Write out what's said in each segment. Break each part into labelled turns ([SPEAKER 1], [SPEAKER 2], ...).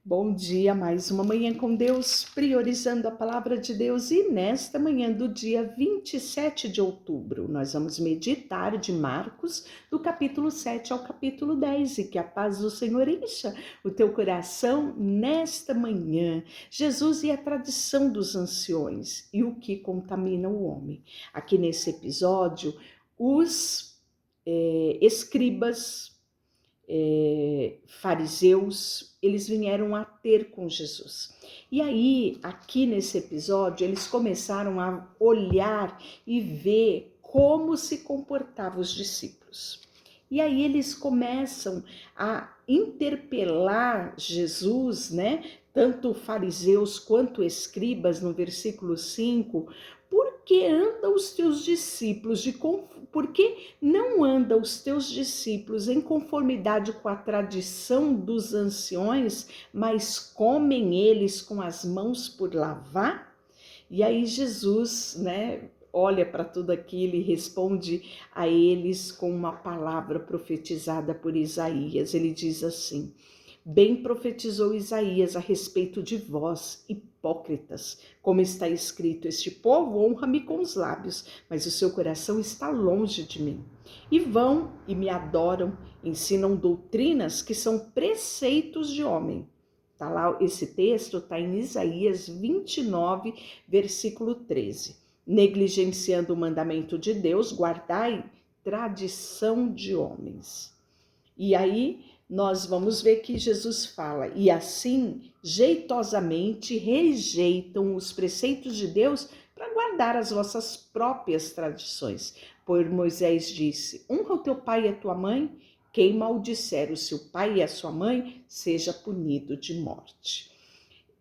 [SPEAKER 1] Bom dia, mais uma manhã com Deus, priorizando a palavra de Deus, e nesta manhã do dia 27 de outubro, nós vamos meditar de Marcos, do capítulo 7 ao capítulo 10, e que a paz do Senhor encha o teu coração nesta manhã. Jesus e a tradição dos anciões e o que contamina o homem. Aqui nesse episódio, os escribas, fariseus, eles vieram a ter com Jesus. E aí, aqui nesse episódio, eles começaram a olhar e ver como se comportavam os discípulos. E aí eles começam a interpelar Jesus, né? Tanto fariseus quanto escribas, no versículo 5, por que andam os teus discípulos por que não andam os teus discípulos em conformidade com a tradição dos anciões, mas comem eles com as mãos por lavar? E aí Jesus, né, olha para tudo aquilo e responde a eles com uma palavra profetizada por Isaías. Ele diz assim: bem profetizou Isaías a respeito de vós, hipócritas, como está escrito: este povo honra-me com os lábios, mas o seu coração está longe de mim. E vão e me adoram, ensinam doutrinas que são preceitos de homem. Tá lá, esse texto está em Isaías 29, versículo 13. Negligenciando o mandamento de Deus, guardai tradição de homens. E aí nós vamos ver que Jesus fala: e assim jeitosamente rejeitam os preceitos de Deus para guardar as vossas próprias tradições. Pois Moisés disse: honra o teu pai e a tua mãe. Quem maldisser o seu pai e a sua mãe, seja punido de morte.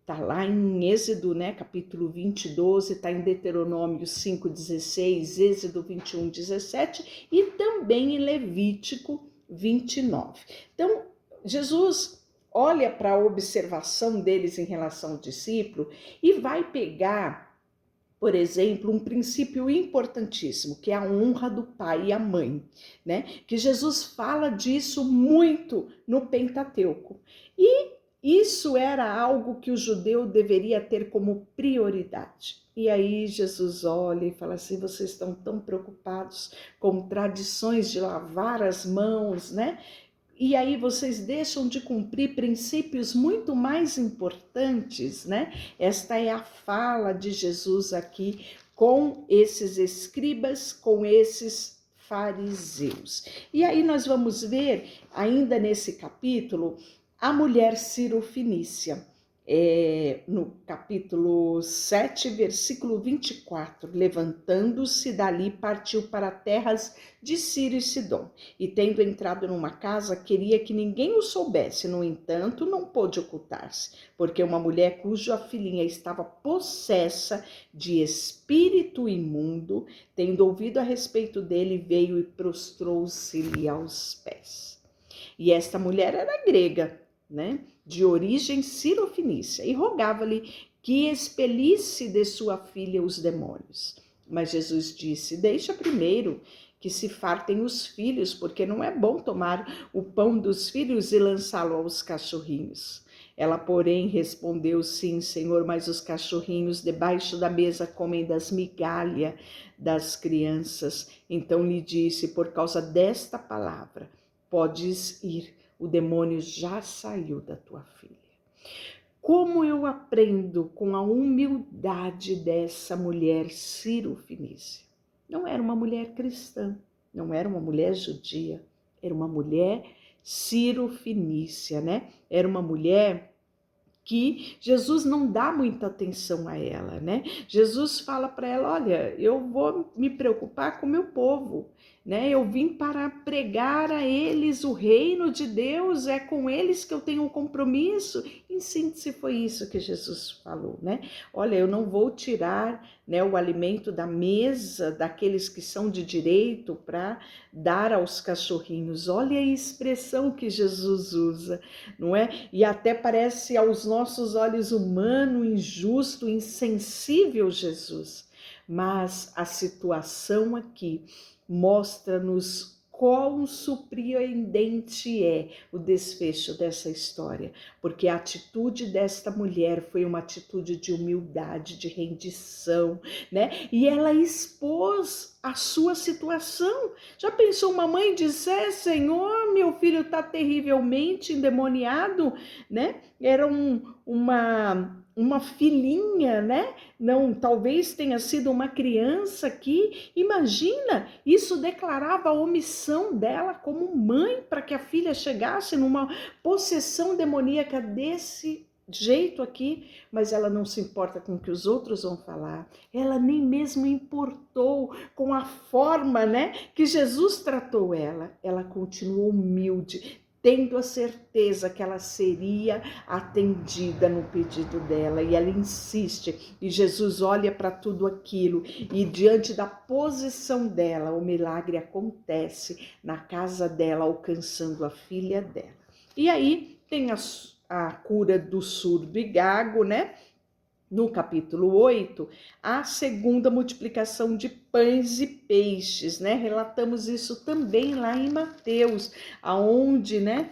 [SPEAKER 1] Está lá em Êxodo, né, capítulo 20, 12, está em Deuteronômio 5, 16, Êxodo 21, 17 e também em Levítico 29. Então, Jesus olha para a observação deles em relação ao discípulo e vai pegar, por exemplo, um princípio importantíssimo, que é a honra do pai e a mãe, né? Que Jesus fala disso muito no Pentateuco. E isso era algo que o judeu deveria ter como prioridade. E aí Jesus olha e fala assim: vocês estão tão preocupados com tradições de lavar as mãos, né? E aí vocês deixam de cumprir princípios muito mais importantes, né? Esta é a fala de Jesus aqui com esses escribas, com esses fariseus. E aí nós vamos ver, ainda nesse capítulo, a mulher Cirofenícia. No capítulo 7, versículo 24, levantando-se dali, partiu para terras de Ciro e Sidom, e tendo entrado numa casa, queria que ninguém o soubesse. No entanto, não pôde ocultar-se, porque uma mulher cuja filhinha estava possessa de espírito imundo, tendo ouvido a respeito dele, veio e prostrou-se-lhe aos pés. E esta mulher era grega, né, de origem cirofenícia, e rogava-lhe que expelisse de sua filha os demônios. Mas Jesus disse: deixa primeiro que se fartem os filhos, porque não é bom tomar o pão dos filhos e lançá-lo aos cachorrinhos. Ela, porém, respondeu: sim, Senhor, mas os cachorrinhos debaixo da mesa comem das migalhas das crianças. Então lhe disse: por causa desta palavra, podes ir, o demônio já saiu da tua filha. Como eu aprendo com a humildade dessa mulher cirofenícia? Não era uma mulher cristã, não era uma mulher judia, era uma mulher cirofenícia, né? Era uma mulher que Jesus não dá muita atenção a ela, né? Jesus fala para ela: olha, eu vou me preocupar com o meu povo, né? Eu vim para pregar a eles o reino de Deus, é com eles que eu tenho um compromisso. Em síntese, foi isso que Jesus falou, né? Olha, eu não vou tirar, né, o alimento da mesa daqueles que são de direito para dar aos cachorrinhos. Olha a expressão que Jesus usa, não é? E até parece aos nossos olhos humano, injusto, insensível Jesus. Mas a situação aqui mostra-nos quão surpreendente é o desfecho dessa história, porque a atitude desta mulher foi uma atitude de humildade, de rendição, né? E ela expôs a sua situação. Já pensou uma mãe dizer: Senhor, meu filho está terrivelmente endemoniado, né? Era uma filhinha, né? Não, talvez tenha sido uma criança aqui. Imagina, isso declarava a omissão dela como mãe para que a filha chegasse numa possessão demoníaca desse jeito aqui, mas ela não se importa com o que os outros vão falar. Ela nem mesmo importou com a forma, né, que Jesus tratou ela. Ela continuou humilde, tendo a certeza que ela seria atendida no pedido dela, e ela insiste, e Jesus olha para tudo aquilo, e diante da posição dela, o milagre acontece na casa dela, alcançando a filha dela. E aí tem a cura do surdo e gago, né? No capítulo 8, a segunda multiplicação de pães e peixes, né? Relatamos isso também lá em Mateus, aonde, né,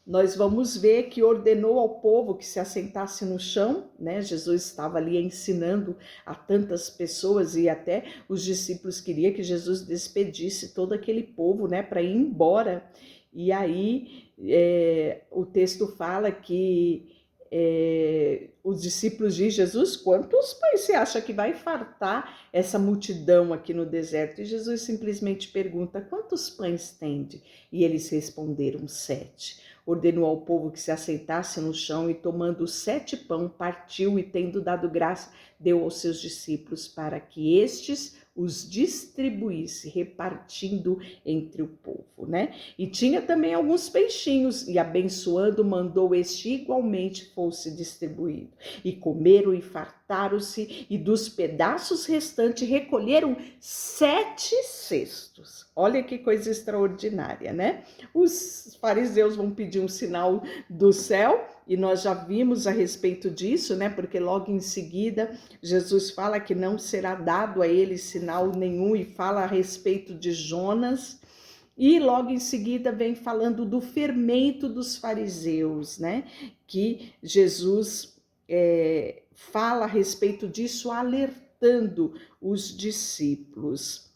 [SPEAKER 1] nós vamos ver que ordenou ao povo que se assentasse no chão, né? Jesus estava ali ensinando a tantas pessoas, e até os discípulos queriam que Jesus despedisse todo aquele povo, né, para ir embora. E aí o texto fala que os discípulos de Jesus: quantos pães você acha que vai fartar essa multidão aqui no deserto? E Jesus simplesmente pergunta: quantos pães tende? E eles responderam: 7. Ordenou ao povo que se assentasse no chão, e tomando 7 pães, partiu, e tendo dado graça, deu aos seus discípulos para que estes os distribuísse, repartindo entre o povo, né? E tinha também alguns peixinhos, e abençoando, mandou este igualmente fosse distribuído. E comeram e fartaram-se, e dos pedaços restantes recolheram 7 cestos. Olha que coisa extraordinária, né? Os fariseus vão pedir um sinal do céu, e nós já vimos a respeito disso, né? Porque logo em seguida Jesus fala que não será dado a ele sinal nenhum, e fala a respeito de Jonas. E logo em seguida vem falando do fermento dos fariseus, né? Que Jesus fala a respeito disso, alertando os discípulos.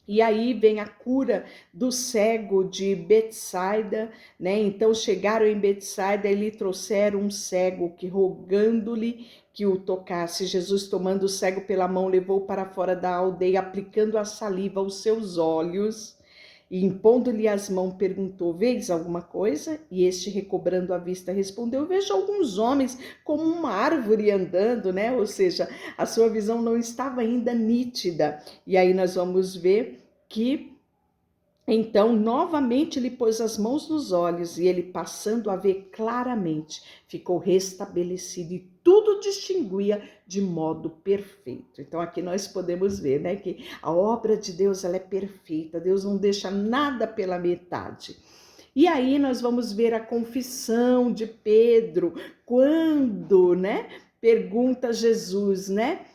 [SPEAKER 1] E aí vem a cura do cego de Betsaida, né? Então chegaram em Betsaida e lhe trouxeram um cego, que rogando-lhe que o tocasse. Jesus, tomando o cego pela mão, levou para fora da aldeia, aplicando a saliva aos seus olhos, e impondo-lhe as mãos, perguntou: vês alguma coisa? E este, recobrando a vista, respondeu: vejo alguns homens como uma árvore andando, né? Ou seja, a sua visão não estava ainda nítida. E aí nós vamos ver que então novamente lhe pôs as mãos nos olhos, e ele, passando a ver claramente, ficou restabelecido, e tudo distinguia de modo perfeito. Então aqui nós podemos ver, né, que a obra de Deus, ela é perfeita. Deus não deixa nada pela metade. E aí nós vamos ver a confissão de Pedro, quando, né, pergunta a Jesus, né?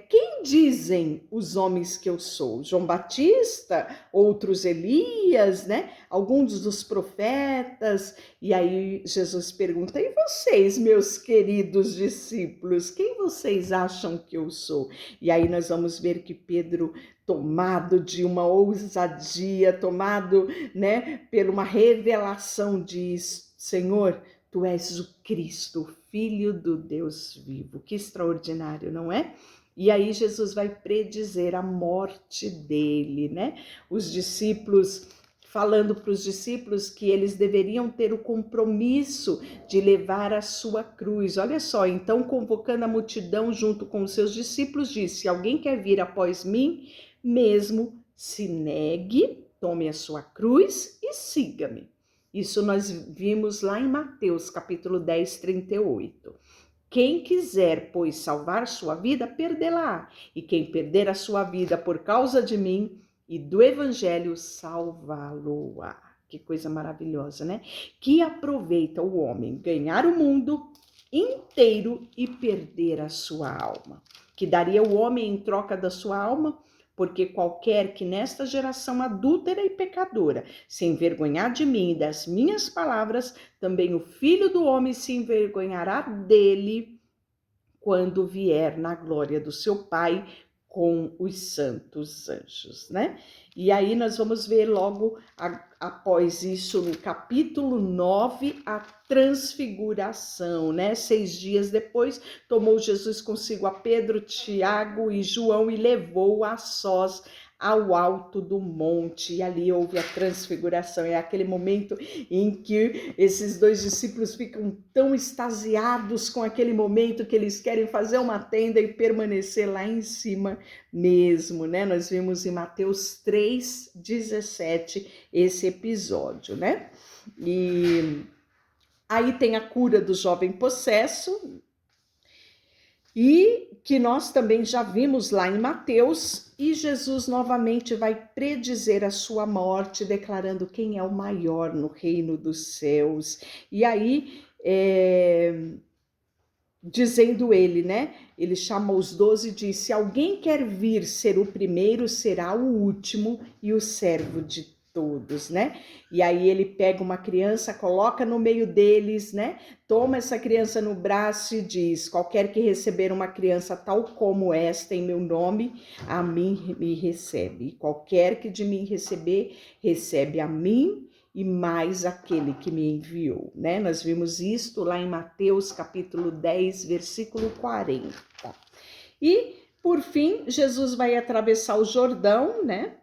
[SPEAKER 1] Quem dizem os homens que eu sou? João Batista? Outros Elias, né? Alguns dos profetas? E aí Jesus pergunta: e vocês, meus queridos discípulos, quem vocês acham que eu sou? E aí nós vamos ver que Pedro, tomado de uma ousadia, tomado, né, por uma revelação, diz: Senhor, tu és o Cristo, o Filho do Deus vivo. Que extraordinário, não é? E aí Jesus vai predizer a morte dele, né? Os discípulos, falando para os discípulos que eles deveriam ter o compromisso de levar a sua cruz. Olha só, então, convocando a multidão junto com os seus discípulos, disse: se alguém quer vir após mim, mesmo se negue, tome a sua cruz e siga-me. Isso nós vimos lá em Mateus, capítulo 10, 38. Quem quiser, pois, salvar sua vida, perdê-la. E quem perder a sua vida por causa de mim e do evangelho, salvá-lo-á. Que coisa maravilhosa, né? Que aproveita o homem ganhar o mundo inteiro e perder a sua alma. Que daria o homem em troca da sua alma? porque qualquer que nesta geração adúltera e pecadora se envergonhar de mim e das minhas palavras, também o Filho do Homem se envergonhará dele quando vier na glória do seu Pai com os santos anjos, né? E aí nós vamos ver logo após isso, no capítulo 9, a transfiguração, né? 6 dias depois, tomou Jesus consigo a Pedro, Tiago e João e levou a sós ao alto do monte, e ali houve a transfiguração. É aquele momento em que esses 2 discípulos ficam tão extasiados com aquele momento que eles querem fazer uma tenda e permanecer lá em cima mesmo, né? Nós vimos em Mateus 3:17 esse episódio, né? E aí tem a cura do jovem possesso, e que nós também já vimos lá em Mateus, e Jesus novamente vai predizer a sua morte, declarando quem é o maior no reino dos céus. E aí, dizendo ele, né? Ele chama os 12 e diz: se alguém quer vir ser o primeiro, será o último e o servo de todos, né? E aí ele pega uma criança, coloca no meio deles, né? Toma essa criança no braço e diz: qualquer que receber uma criança tal como esta em meu nome, a mim me recebe. E qualquer que de mim receber, recebe a mim e mais aquele que me enviou, né? Nós vimos isto lá em Mateus capítulo 10, versículo 40. E, por fim, Jesus vai atravessar o Jordão, né?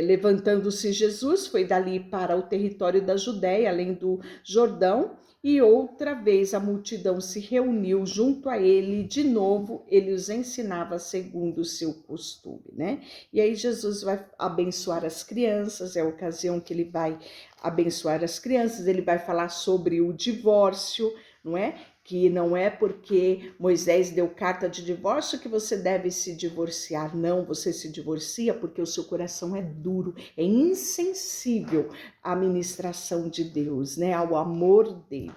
[SPEAKER 1] Levantando-se Jesus, foi dali para o território da Judéia, além do Jordão, e outra vez a multidão se reuniu junto a ele, de novo ele os ensinava segundo o seu costume, né? E aí Jesus vai abençoar as crianças, é a ocasião que ele vai abençoar as crianças, ele vai falar sobre o divórcio, não é? Que não é porque Moisés deu carta de divórcio que você deve se divorciar. Não, você se divorcia porque o seu coração é duro, é insensível à ministração de Deus, né? Ao amor dele.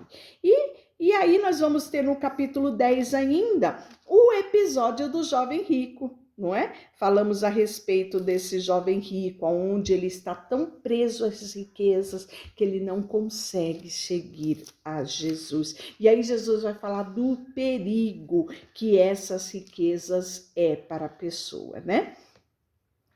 [SPEAKER 1] E aí nós vamos ter no capítulo 10 ainda o episódio do jovem rico, não é? Falamos a respeito desse jovem rico, onde ele está tão preso às riquezas que ele não consegue seguir a Jesus. E aí Jesus vai falar do perigo que essas riquezas é para a pessoa, né?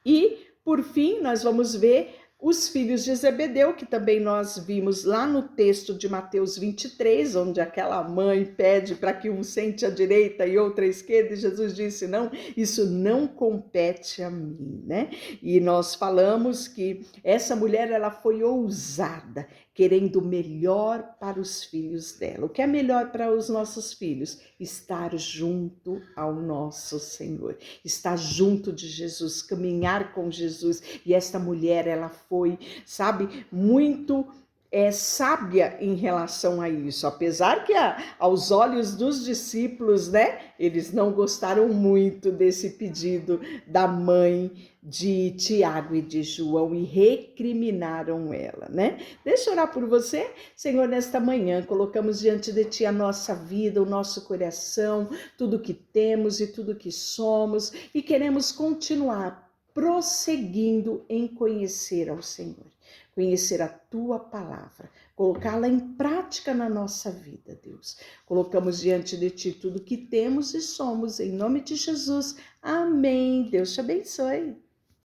[SPEAKER 1] E, por fim, nós vamos ver os filhos de Zebedeu, que também nós vimos lá no texto de Mateus 23, onde aquela mãe pede para que um sente à direita e outro à esquerda, e Jesus disse: não, isso não compete a mim, né? E nós falamos que essa mulher, ela foi ousada, querendo o melhor para os filhos dela. O que é melhor para os nossos filhos? Estar junto ao nosso Senhor, estar junto de Jesus, caminhar com Jesus. E esta mulher, ela foi, sabe, muito sábia em relação a isso, apesar que aos olhos dos discípulos, né, eles não gostaram muito desse pedido da mãe de Tiago e de João e recriminaram ela, né? Deixa eu orar por você. Senhor, nesta manhã colocamos diante de Ti a nossa vida, o nosso coração, tudo que temos e tudo que somos, e queremos continuar prosseguindo em conhecer ao Senhor, conhecer a Tua palavra, colocá-la em prática na nossa vida, Deus. Colocamos diante de Ti tudo que temos e somos, em nome de Jesus. Amém. Deus te abençoe.